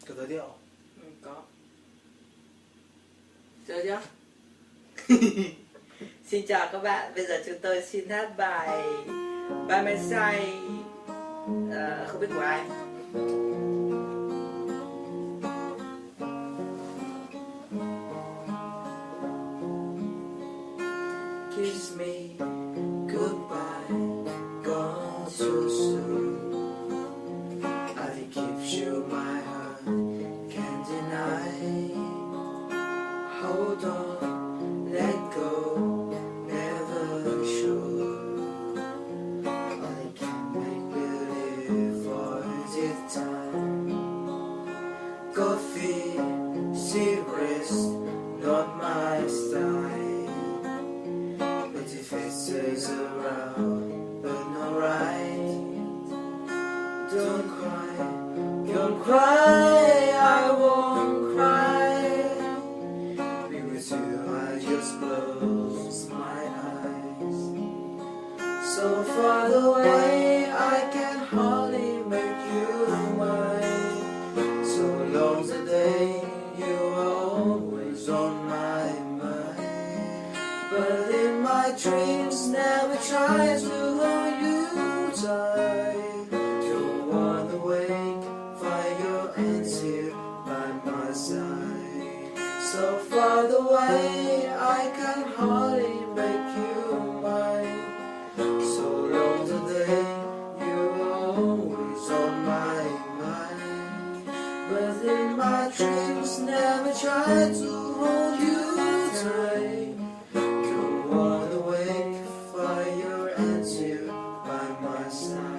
Có giới thiệu. Có. Chơi chưa? Xin chào các bạn, bây giờ chúng tôi xin hát bài By My Side, không biết của ai. Kiss me goodbye, gone too soon. I give you my heart, can't deny. Hold on, let go, never sure. I can make believe all the time. Coffee, cigarettes, not my style. Pretty faces around, but no right. Don't cry, I won't cry. With you I just close my eyes. So far away I can hardly make you mine. So long the day you are always on my mind. But in my dreams never try to hold you tight. Don't wanna wake, find your hands here by my side. So far away I can hardly make you mine. So long the day you are always on my mind. But in my dreams never try to hold you tight. Don't wanna wake, find your hands here by my side.